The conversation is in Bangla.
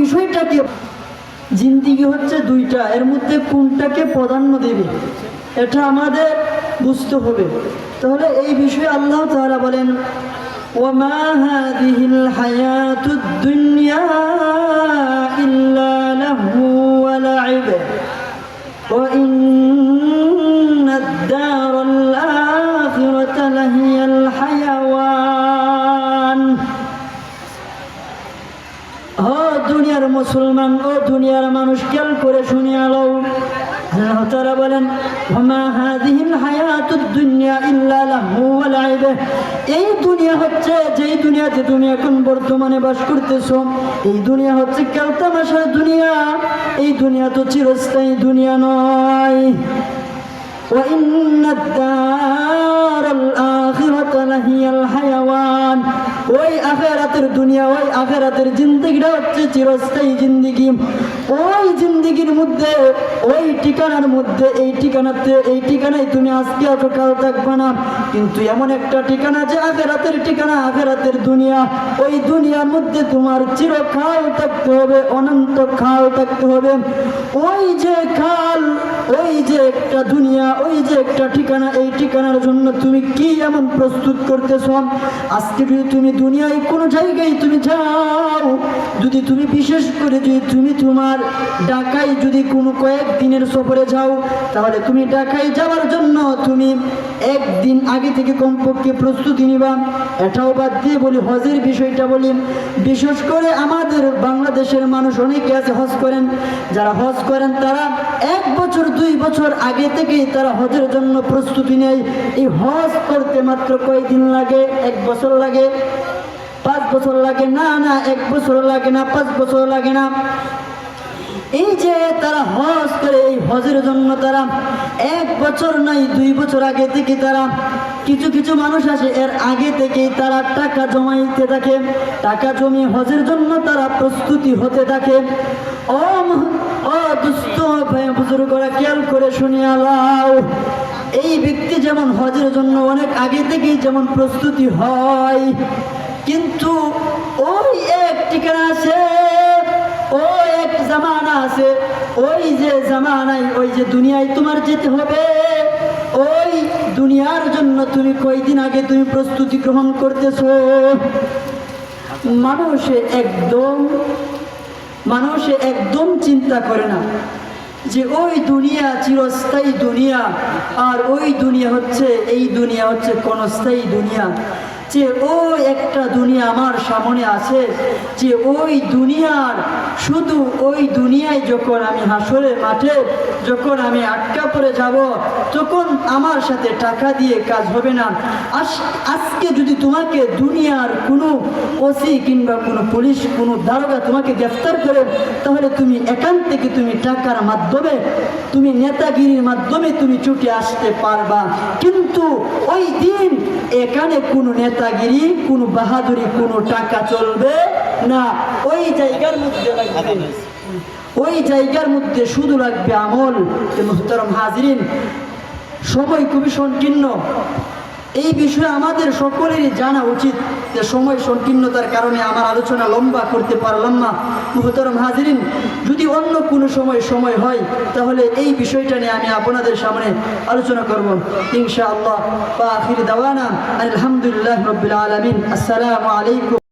বিষয়টাকে, জিন্দিগি হচ্ছে দুইটা, এর মধ্যে কোনটাকে প্রাধান্য দেবে এটা আমাদের বুঝতে হবে। তাহলে এই বিষয়ে আল্লাহ তাআলা বলেন, ওয়ামা হাযিহিল হায়াতুদ দুনিয়া ইল্লা লাহু ওয়া লা'ib ওয়া ইন্নাদ দারাল আখিরাতা লাহিয়াল হায়াওয়ান। ও দুনিয়ার মুসলমান, ও দুনিয়ার মানুষ, খেয়াল করে শুনিয়া লও। আল্লাহ তাআলা বলেন, ওয়ামা হাযিহিল হায়াতুদ দুনিয়া ইল্লা লাহু ওয়া লা'ib। এই দুনিয়া হচ্ছে, যেই দুনিয়াতে তুমি এখন বর্তমানে বাস করতেছো, এই দুনিয়া হচ্ছে খেলতামাশার দুনিয়া। এই দুনিয়া তো চিরস্থায়ী দুনিয়া নয়। ওয়া ইন্নাদ দারাল আখিরাতা লাহিয়াল হায়াওয়ান। ওই আখিরাতের দুনিয়া, ওই আখিরাতের জিন্দেগিটা হচ্ছে চিরস্থায়ী জিন্দেগি। ওই জিন্দেগির মধ্যে, ওই ঠিকানার মধ্যে, এই ঠিকানাতে, এই ঠিকানায় তুমি আজকে আছো, কাল থাকবে না। কিন্তু এমন একটা ঠিকানা যে আখিরাতের ঠিকানা, আখিরাতের দুনিয়া। ওই দুনিয়ার মধ্যে তোমার চিরকাল থাকতে হবে, অনন্ত কাল থাকতে হবে। ওই যে কাল, ওই যে একটা দুনিয়া, ওই যে একটা ঠিকানা, এই ঠিকানার জন্য তুমি কি এমন প্রস্তুত করতেছ? আজকে যদি তুমি দুনিয়ায় কোনো জায়গায় তুমি যাও, যদি তুমি বিশেষ করে যদি তুমি তোমার ঢাকায় যদি কোনো কয়েকদিনের সফরে যাও, তাহলে তুমি ঢাকায় যাওয়ার জন্য তুমি একদিন আগে থেকে কমপক্ষে প্রস্তুতি নিবা। এটাও বাদ দিয়ে বলি, হজের বিষয়টা বলি। বিশেষ করে আমাদের বাংলাদেশের মানুষ অনেকে আছে হজ করেন, যারা হজ করেন তারা 1 বছর 2 বছর আগে থেকেই তারা হজের জন্য প্রস্তুতি নেয়। এই হজ করতে মাত্র কয়দিন লাগে? 1 বছর লাগে, 5 বছর লাগে? না না, 1 বছর লাগে না, 5 বছর লাগে না। এই যে তারা হজ করে, এই হজের জন্য তারা 1 বছর নয় 2 বছর আগে থেকে তারা, কিছু কিছু মানুষ আছে এর আগে থেকেই তারা টাকা জমাইতে থাকে, টাকা জমিয়ে হজের জন্য তারা প্রস্তুতি হতে থাকে। ও দুস্থ ভাই বুজুর্গরা, খেয়াল করে শুনিয়া লাও। এই ব্যক্তি যেমন হজের জন্য অনেক আগে থেকেই যেমন প্রস্তুতি হয়, কিন্তু ওই এক ঠিকানা আছে, ওই এক জামানা আছে, ওই যে জামানায়, ওই যে দুনিয়ায় তোমার যেতে হবে, ওই দুনিয়ার জন্য তুমি কয়দিন আগে তুমি প্রস্তুতি গ্রহণ করতেছো। মানুষে একদম চিন্তা করে না যে ওই দুনিয়া চিরস্থায়ী দুনিয়া, আর ওই দুনিয়া হচ্ছে, এই দুনিয়া হচ্ছে ক্ষণস্থায়ী দুনিয়া। যে ওই একটা দুনিয়া আমার সামনে আছে, যে ওই দুনিয়ার, শুধু ওই দুনিয়ায় যখন আমি হাসরের মাঠে যখন আমি আটকা পড়ে যাব, তখন আমার সাথে টাকা দিয়ে কাজ হবে না। আজকে যদি তোমাকে দুনিয়ার কোনো ওসি কিংবা কোনো পুলিশ, কোনো দারোগা তোমাকে গ্রেফতার করে, তাহলে তুমি এখান থেকে তুমি টাকার মাধ্যমে, তুমি নেতাগিরির মাধ্যমে তুমি ছুটে আসতে পারবা। কিন্তু ওই দিন এখানে কোনো নেতাগিরি, কোনো বাহাদুরি, কোনো টাকা চলবে না। ওই জায়গার মধ্যে লাগবে, ওই জায়গার মধ্যে শুধু লাগবে আমল। মুহতারাম হাজিরিন, সময় খুবই সংকীর্ণ। এই বিষয়ে আমাদের সকলেরই জানা উচিত যে সময় সংকীর্ণতার কারণে আমার আলোচনা লম্বা করতে পারলাম না। মুহতারাম হাজিরিন, যদি অন্য কোনো সময় হয় তাহলে এই বিষয়টা নিয়ে আমি আপনাদের সামনে আলোচনা করব ইনশাআল্লাহ। ওয়া আখির দাওয়ানা আলহামদুলিল্লাহি রাব্বিল আলামিন। আসসালামু আলাইকুম।